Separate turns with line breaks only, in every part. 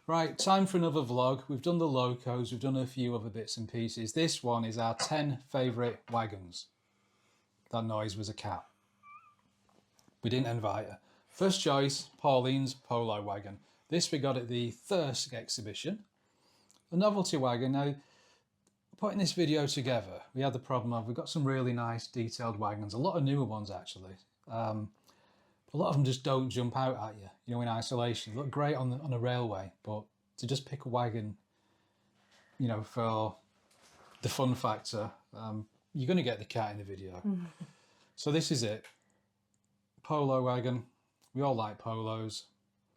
Right, time for another vlog. We've done the locos, we've done a few other bits and pieces. This one is our 10 favourite wagons. That noise was a cat. We didn't invite her. First choice, Pauline's Polo wagon. This we got at the Thirsk exhibition. A novelty wagon. Now, putting this video together, we had the problem of we've got some really nice detailed wagons, a lot of newer ones actually. A lot of them just don't jump out at you, you know, in isolation. They look great on a railway, but to just pick a wagon, you know, for the fun factor, you're going to get the cat in the video. So this is it. Polo wagon. We all like polos.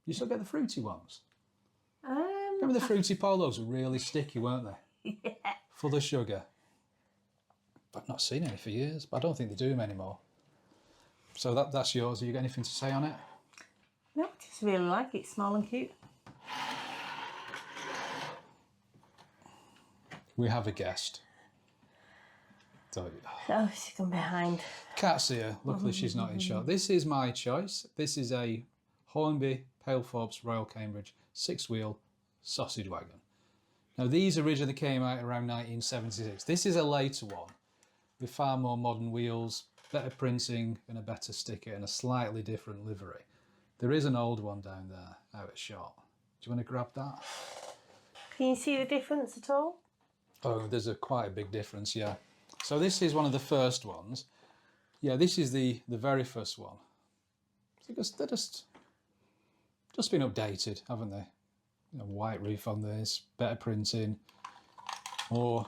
You still get the fruity ones. Remember the fruity polos were really sticky, weren't they?
Yeah.
Full of sugar. I've not seen any for years, but I don't think they do them anymore. So that's yours. Have you got anything to say on it?
No, I just really like it. Small and cute.
We have a guest. So,
Oh, she's gone behind.
Cat's here. Luckily, she's not in shot. This is my choice. This is a Hornby Paleforbes Royal Cambridge 6-wheel sausage wagon. Now, these originally came out around 1976. This is a later one with far more modern wheels, better printing and a better sticker and a slightly different livery. There is an old one down there out of shot. Do you want to grab that?
Can you see the difference at all?
Oh, there's quite a big difference, yeah. So this is one of the first ones. Yeah, this is the very first one. Because they're just been updated, haven't they? You know, white roof on this, better printing, or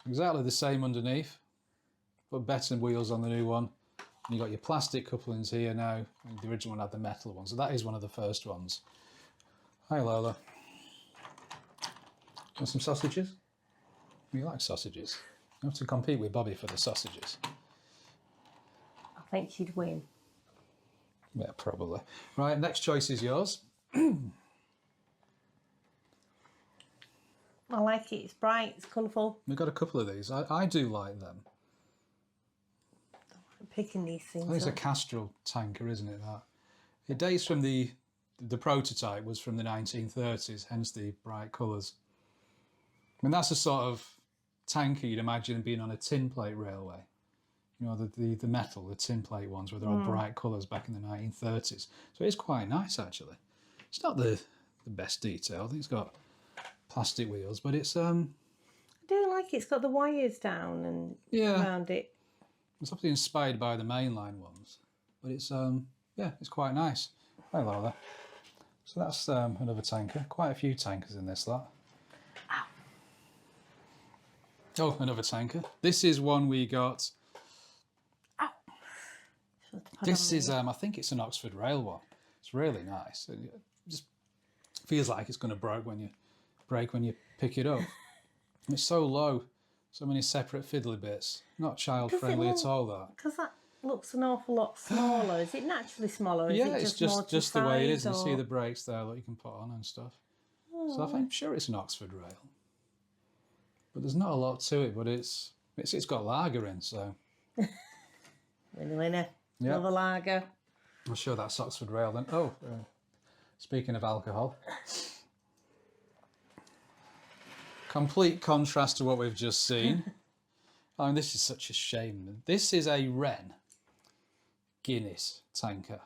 exactly the same underneath, but better wheels on the new one. And you got your plastic couplings here now, and the original one had the metal one, so that is one of the first ones. Hi Lola. Want some sausages? You like sausages? You have to compete with Bobby for the sausages.
I think she'd win.
Yeah, probably. Right, next choice is yours.
I like it. It's bright. It's colourful.
We've got a couple of these. I do like them.
I'm picking these things
I think it's a
up.
Castrol tanker, isn't it, that? It dates from the prototype was from the 1930s, hence the bright colours. I mean, that's a sort of tanker you'd imagine being on a tin plate railway. You know, the metal, the tin plate ones, where they're all bright colours back in the 1930s. So it's quite nice, actually. It's not the best detail. I think it's got plastic wheels, but it's...
I do like it. It's got the wires down and around it.
It's obviously inspired by the mainline ones, but it's yeah, it's quite nice. Hi Lola. So that's another tanker. Quite a few tankers in this lot.
Ow.
Oh, another tanker. This is one we got.
Ow.
This is I think it's an Oxford Rail one. It's really nice. It just feels like it's going to break when you pick it up. It's so low. So many separate fiddly bits. Not child friendly at all, that.
Because that looks an awful lot smaller. Is it naturally smaller? Or
Yeah,
is
it's
it more to
just the way it is.
size,
You see
or...
the brakes there that you can put on and stuff.
Oh.
So I'm sure it's an Oxford Rail. But there's not a lot to it, but it's got lager in, so.
Winner.
Yep.
Another lager.
I'm sure that's Oxford Rail then. Oh, speaking of alcohol. Complete contrast to what we've just seen. I mean, this is such a shame. This is a Wren Guinness tanker.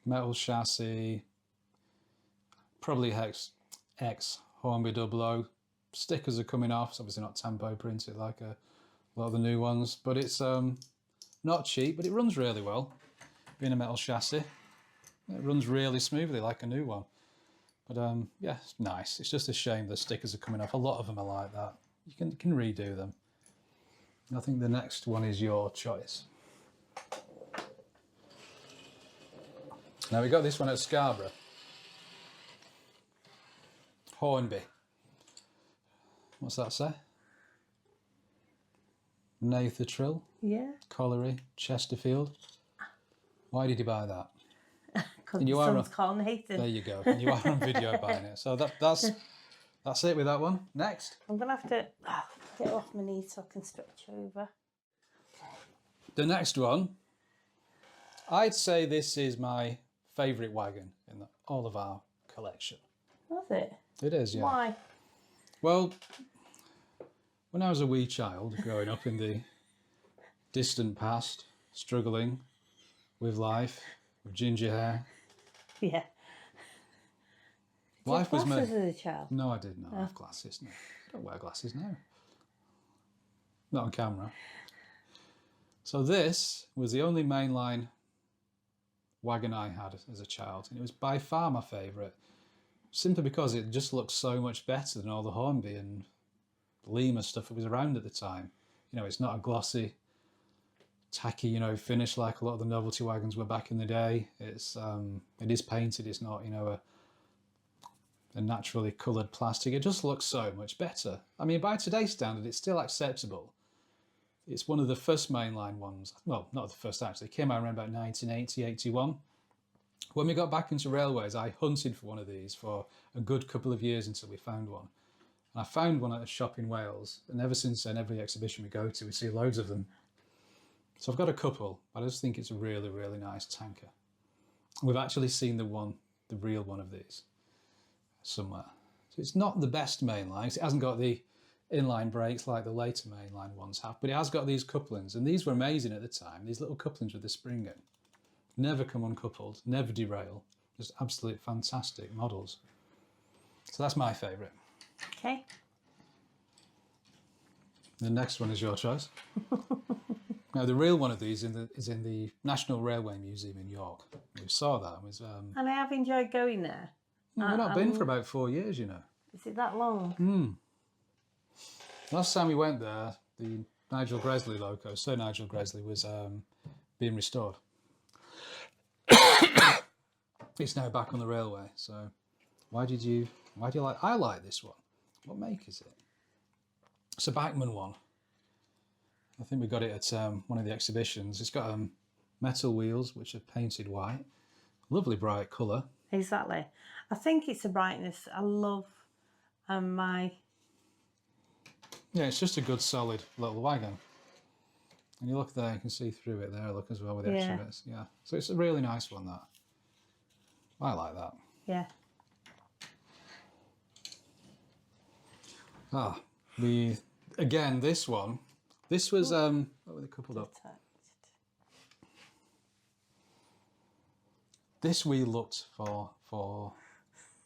Metal chassis, probably X Hornby 00. Stickers are coming off. It's obviously not tempo printed like a lot of the new ones, but it's not cheap, but it runs really well. Being a metal chassis, it runs really smoothly like a new one. But yeah, it's nice. It's just a shame the stickers are coming off. A lot of them are like that. You can redo them. I think the next one is your choice. Now we got this one at Scarborough. Hornby. What's that say? Nathan
Yeah.
Colliery, Chesterfield. Why did you buy that?
Because the son's called Nathan.
There you go. And you are on video buying it. So that's it with that one. Next.
I'm going to have to get off my knees so I can stretch over.
The next one, I'd say this is my favourite wagon in all of our collection.
Was it?
It is, yeah.
Why?
Well, when I was a wee child growing up in the distant past, struggling with life, with ginger hair.
Yeah.
Life was
glasses as a child?
No, I did not have glasses. No, I don't wear glasses now. Not on camera. So this was the only mainline wagon I had as a child, and it was by far my favourite, simply because it just looked so much better than all the Hornby and Lima stuff that was around at the time. You know, it's not a glossy, tacky, you know, finish like a lot of the novelty wagons were back in the day. It is painted. It's not, you know, a naturally coloured plastic. It just looks so much better. I mean, by today's standard, it's still acceptable. It's one of the first mainline ones. Well, not the first actually. It came out around about 1980, 81. When we got back into railways, I hunted for one of these for a good couple of years until we found one. And I found one at a shop in Wales, and ever since then, every exhibition we go to, we see loads of them. So I've got a couple, but I just think it's a really, really nice tanker. We've actually seen the real one of these somewhere. So it's not the best mainline. It hasn't got the inline brakes like the later mainline ones have, but it has got these couplings, and these were amazing at the time. These little couplings with the spring in. Never come uncoupled, never derail. Just absolute fantastic models. So that's my favourite.
Okay.
The next one is your choice. Now, the real one of these is in the National Railway Museum in York. We saw that. It was,
And I have enjoyed going there.
we've not been for about 4 years, you know.
Is it that long?
Last time we went there, the Nigel Gresley loco, Sir Nigel Gresley, was being restored. It's now back on the railway. So why do you like? I like this one. What make is it? It's a Bachmann one. I think we got it at one of the exhibitions. It's got metal wheels which are painted white. Lovely bright colour.
Exactly. I think it's the brightness. I love my...
Yeah, it's just a good solid little wagon. And you look there, you can see through it there, look as well with the extra bits. Yeah. So it's a really nice one, that. I like that.
Yeah.
Again, this one, this was, what were they coupled up? This we looked for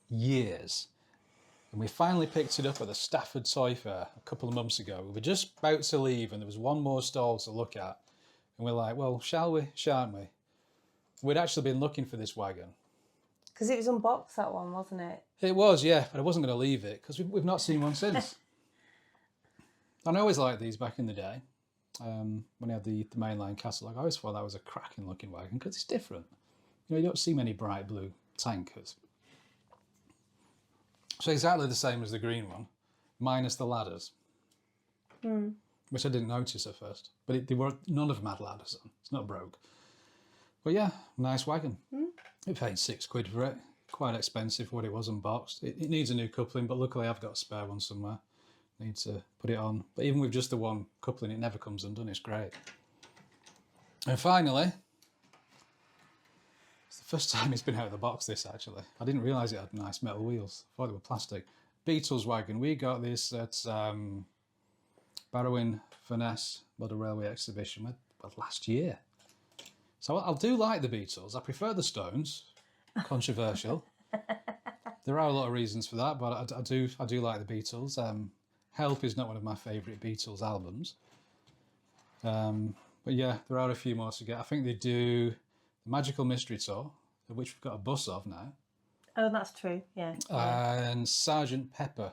years. And we finally picked it up at the Stafford Toy Fair a couple of months ago. We were just about to leave and there was one more stall to look at. And we're like, well, shall we, shan't we? We'd actually been looking for this wagon.
Because it was unboxed, that one, wasn't it?
It was, yeah, but I wasn't going to leave it because we've not seen one since. And I always liked these back in the day. When I had the mainline catalogue, I always thought that was a cracking looking wagon because it's different. You know, you don't see many bright blue tankers. So exactly the same as the green one, minus the ladders, which I didn't notice at first. But none of them had ladders on. It's not broke. But yeah, nice wagon. It paid £6 for it. Quite expensive for what it was unboxed. It needs a new coupling, but luckily I've got a spare one somewhere. Need to put it on. But even with just the one coupling, it never comes undone. It's great. And finally, it's the first time it's been out of the box, this actually. I didn't realise it had nice metal wheels. I thought they were plastic. Beatles wagon. We got this at Barrowin Furness Model Railway Exhibition last year. So I do like the Beatles. I prefer the Stones. Controversial. There are a lot of reasons for that, but I do like the Beatles. Help is not one of my favourite Beatles albums. But yeah, there are a few more to get. I think they do the Magical Mystery Tour, of which we've got a bus of now.
Oh, that's true, yeah.
And Sergeant Pepper.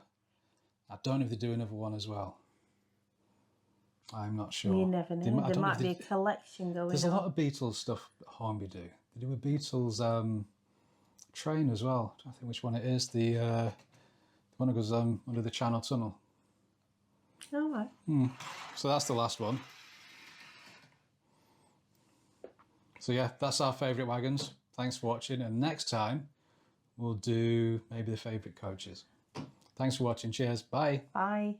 I don't know if they do another one as well. I'm not sure.
You never know. There might be a collection going on.
There's a lot of Beatles stuff that Hornby do. They do a Beatles train as well. I think which one it is. The one that goes under the Channel Tunnel.
All right.
So that's the last one. So yeah, that's our favourite wagons. Thanks for watching, and next time we'll do maybe the favourite coaches. Thanks for watching. Cheers. Bye.
Bye.